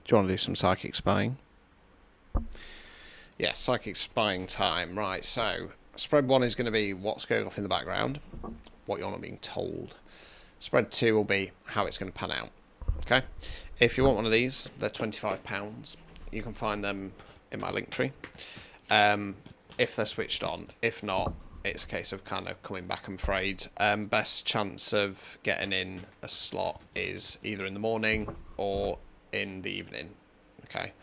Do you want to do some psychic spying? Yeah, psychic spying time. Right, so spread 1 is going to be what's going off in the background, what you're not being told. Spread 2 will be how it's going to pan out. Okay? If you want one of these, they're £25. You can find them in my link tree. If they're switched on. If not, it's a case of kind of coming back, I'm afraid. Best chance of getting in a slot is either in the morning or in the evening. Okay?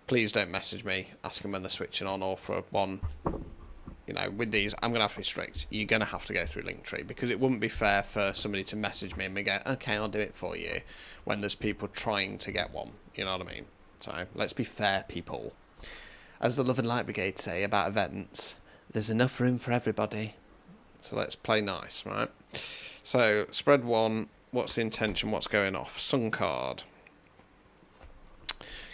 Please don't message me asking when they're switching on, or for one, you know, with these, I'm going to have to be strict. You're going to have to go through Linktree, because it wouldn't be fair for somebody to message me and me go, okay, I'll do it for you, when there's people trying to get one. You know what I mean? So let's be fair, people. As the Love and Light Brigade say about events, there's enough room for everybody. So let's play nice, right? So spread 1, what's the intention, what's going off? Sun card.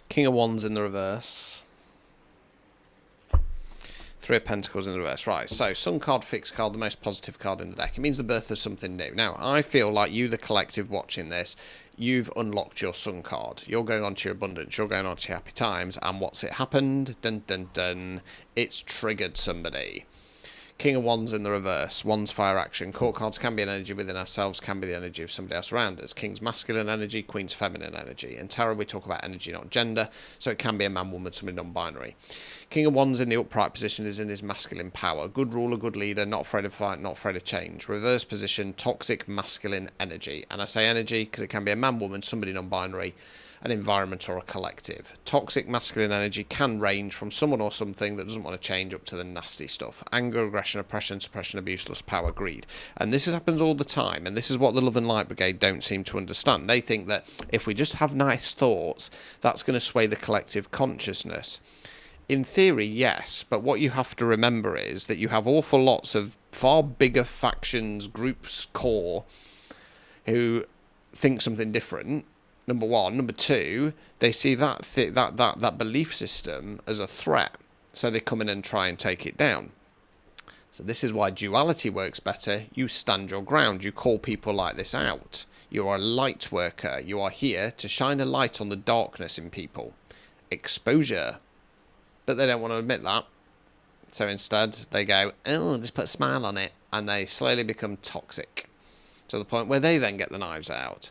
King of Wands in the reverse. 3 of Pentacles in the reverse. Right, so Sun card, fixed card, the most positive card in the deck. It means the birth of something new. Now, I feel like you, the collective watching this, you've unlocked your Sun card. You're going on to your abundance. You're going on to your happy times. And what's it happened? Dun, dun, dun. It's triggered somebody. King of Wands in the reverse. Wands fire action. Court cards can be an energy within ourselves, can be the energy of somebody else around us. King's masculine energy, Queen's feminine energy. In tarot, we talk about energy, not gender. So it can be a man, woman, somebody non-binary. King of Wands in the upright position is in his masculine power. Good ruler, good leader, not afraid of fight, not afraid of change. Reverse position, toxic masculine energy. And I say energy because it can be a man, woman, somebody non-binary, an environment, or a collective. Toxic masculine energy can range from someone or something that doesn't want to change up to the nasty stuff. Anger, aggression, oppression, suppression, abuse, lust, power, greed. And this happens all the time, and this is what the Love and Light Brigade don't seem to understand. They think that if we just have nice thoughts, that's going to sway the collective consciousness. In theory, yes, but what you have to remember is that you have awful lots of far bigger factions, groups, core, who think something different. Number 1. Number 2, they see that belief system as a threat, so they come in and try and take it down. So this is why duality works better. You stand your ground. You call people like this out. You are a light worker. You are here to shine a light on the darkness in people. Exposure. But they don't want to admit that. So instead, they go, oh, just put a smile on it. And they slowly become toxic, to the point where they then get the knives out.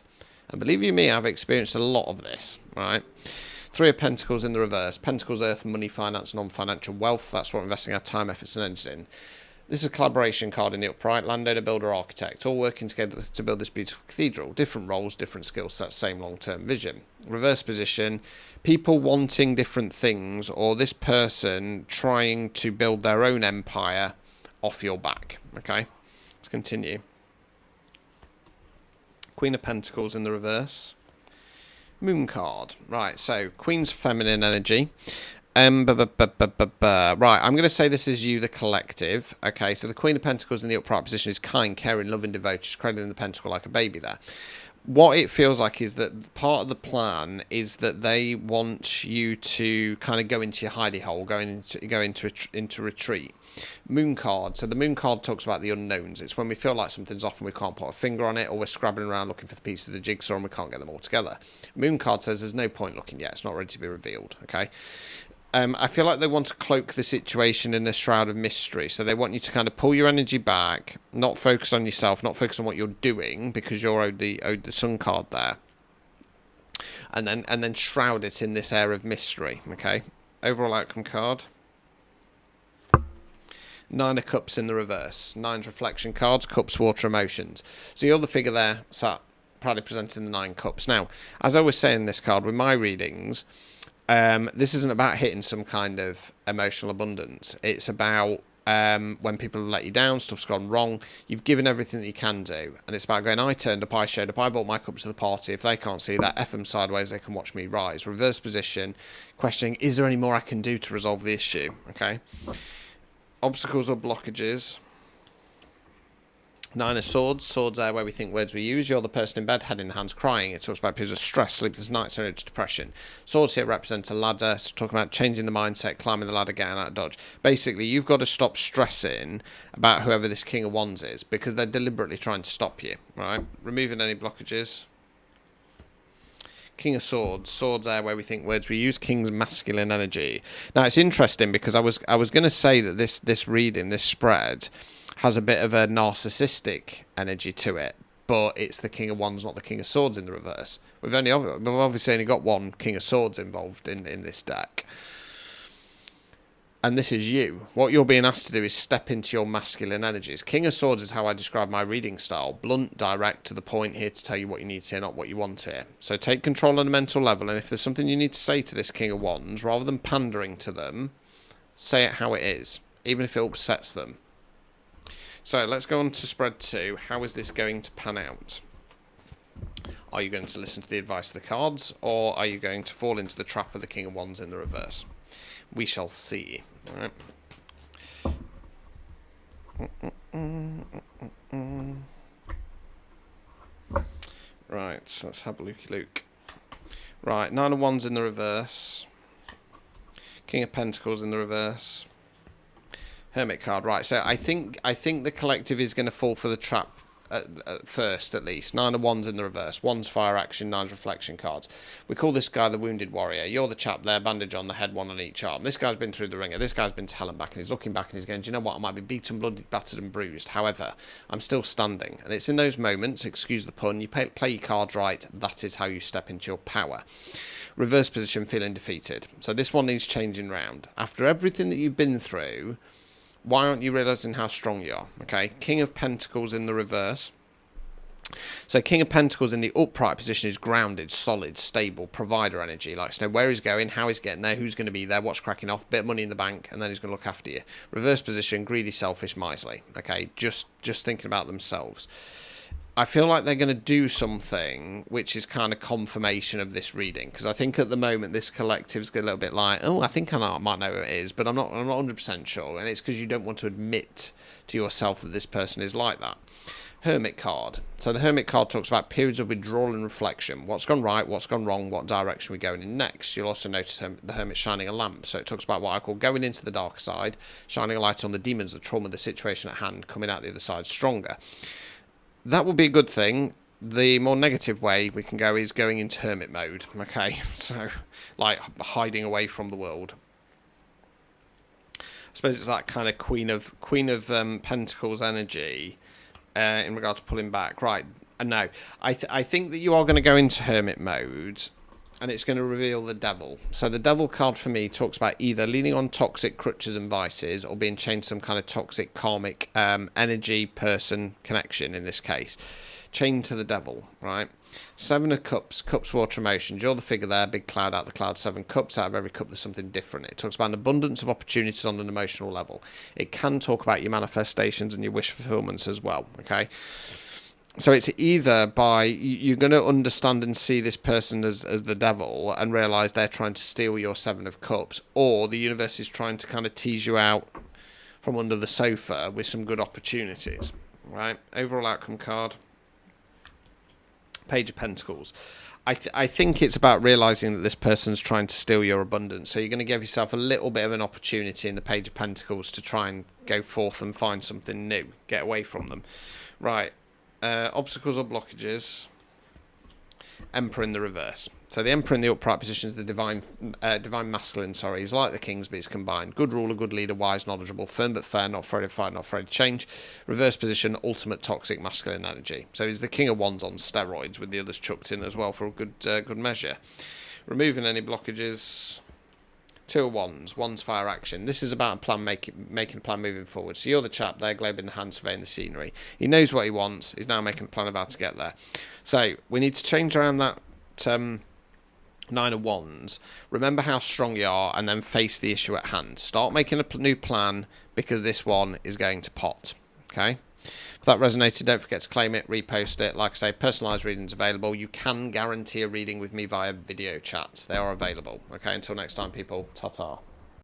And believe you me, I've experienced a lot of this, right? 3 of Pentacles in the reverse. Pentacles, earth, money, finance, non-financial wealth. That's what we're investing our time, efforts, and energies in. This is a collaboration card in the upright. Landowner, builder, architect. All working together to build this beautiful cathedral. Different roles, different skill sets, same long-term vision. Reverse position. People wanting different things, or this person trying to build their own empire off your back. Okay? Let's continue. Queen of Pentacles in the reverse. Moon card. Right, so Queen's feminine energy. Right, I'm going to say this is you, the collective. Okay, so the Queen of Pentacles in the upright position is kind, caring, loving, devoted. She's cradling the pentacle like a baby there. What it feels like is that part of the plan is that they want you to kind of go into your hidey hole, go into retreat. Moon card. So the moon card talks about the unknowns. It's when we feel like something's off and we can't put a finger on it, or we're scrabbling around looking for the pieces of the jigsaw and we can't get them all together. Moon card says there's no point looking yet. It's not ready to be revealed. Okay. I feel like they want to cloak the situation in a shroud of mystery. So they want you to kind of pull your energy back, not focus on yourself, not focus on what you're doing, because you're owed the Sun card there. And then shroud it in this air of mystery. Okay. Overall outcome card. 9 of Cups in the reverse. 9's reflection cards, Cups, water, emotions. So you're the figure there, sat proudly presenting the 9 Cups. Now, as I was saying this card with my readings, this isn't about hitting some kind of emotional abundance. It's about when people have let you down, stuff's gone wrong, you've given everything that you can do. And it's about going, I turned up, I showed up, I brought my cups to the party. If they can't see that, F them sideways, they can watch me rise. Reverse position, questioning, is there any more I can do to resolve the issue? Okay. Obstacles or blockages. 9 of Swords. Swords are where we think words we use. You're the person in bed, head in the hands, crying. It talks about periods of stress, sleepless nights, and depression. Swords here represent a ladder. So talking about changing the mindset, climbing the ladder, getting out of dodge. Basically, you've got to stop stressing about whoever this King of Wands is, because they're deliberately trying to stop you. Right? Removing any blockages. King of Swords. Swords are where we think words. We use King's masculine energy. Now, it's interesting because I was going to say that this reading, this spread, has a bit of a narcissistic energy to it. But it's the King of Wands, not the King of Swords in the reverse. We've obviously only got one King of Swords involved in this deck. And this is you. What you're being asked to do is step into your masculine energies. King of Swords is how I describe my reading style. Blunt, direct, to the point, here to tell you what you need to hear, not what you want to hear. So take control on a mental level, and if there's something you need to say to this King of Wands, rather than pandering to them, say it how it is, even if it upsets them. So let's go on to spread 2. How is this going to pan out? Are you going to listen to the advice of the cards, or are you going to fall into the trap of the King of Wands in the reverse? We shall see. All right, so let's have a looky-look. Right, 9 of Wands in the reverse. King of Pentacles in the reverse. Hermit card, right. So I think the collective is going to fall for the trap at first, at least. 9 of Wands in the reverse. Wands fire action, 9's reflection cards. We call this guy the Wounded Warrior. You're the chap there, bandage on the head, 1 on each arm. This guy's been through the ringer. This guy's been to hell and back, and he's looking back and he's going, do you know what? I might be beaten, bloodied, battered and bruised. However, I'm still standing. And it's in those moments, excuse the pun, you play your cards right. That is how you step into your power. Reverse position, feeling defeated. So this one needs changing round. After everything that you've been through, why aren't you realising how strong you are? Okay, King of Pentacles in the reverse. So King of Pentacles in the upright position is grounded, solid, stable, provider energy. Likes to know where he's going, how he's getting there, who's going to be there, what's cracking off, bit of money in the bank, and then he's going to look after you. Reverse position, greedy, selfish, miserly. Okay, just thinking about themselves. I feel like they're going to do something which is kind of confirmation of this reading, because I think at the moment this collective's a little bit like, oh, I think I might know who it is, but I'm not 100% sure, and it's because you don't want to admit to yourself that this person is like that. Hermit card. So the Hermit card talks about periods of withdrawal and reflection. What's gone right, what's gone wrong, what direction we're going in next. You'll also notice the Hermit shining a lamp. So it talks about what I call going into the dark side, shining a light on the demons, the trauma, the situation at hand, coming out the other side stronger. That will be a good thing. The more negative way we can go is going into hermit mode. Okay, so like hiding away from the world. I suppose it's that kind of Queen of Pentacles energy in regard to pulling back. Right, no, I think that you are going to go into hermit mode, and it's going to reveal the devil. So the devil card for me talks about either leaning on toxic crutches and vices, or being chained to some kind of toxic karmic energy, person, connection in this case. Chained to the devil, right? 7 of Cups, Cups, water, emotions. You're the figure there, big cloud out the cloud, 7 cups. Out of every cup there's something different. It talks about an abundance of opportunities on an emotional level. It can talk about your manifestations and your wish fulfillments as well, okay? So it's either by, you're going to understand and see this person as the devil and realise they're trying to steal your 7 of Cups, or the universe is trying to kind of tease you out from under the sofa with some good opportunities, right? Overall outcome card. Page of Pentacles. I think it's about realising that this person's trying to steal your abundance. So you're going to give yourself a little bit of an opportunity in the Page of Pentacles to try and go forth and find something new. Get away from them. Right. Obstacles or blockages. Emperor in the reverse. So the Emperor in the upright position is the divine masculine, He's like the Kings, but he's combined. Good ruler, good leader, wise, knowledgeable, firm but fair, not afraid of fight, not afraid of change. Reverse position, ultimate toxic masculine energy. So he's the King of Wands on steroids, with the others chucked in as well for a good measure. Removing any blockages. 2 of Wands, Wands fire action. This is about a plan, making a plan moving forward. So you're the chap there, globe in the hand, surveying the scenery. He knows what he wants. He's now making a plan of how to get there. So we need to change around that 9 of Wands. Remember how strong you are, and then face the issue at hand. Start making a new plan, because this one is going to pot. Okay? If that resonated, don't forget to claim it, repost it. Like I say, personalised readings available. You can guarantee a reading with me via video chats. They are available. Okay, until next time, people. Ta-ta.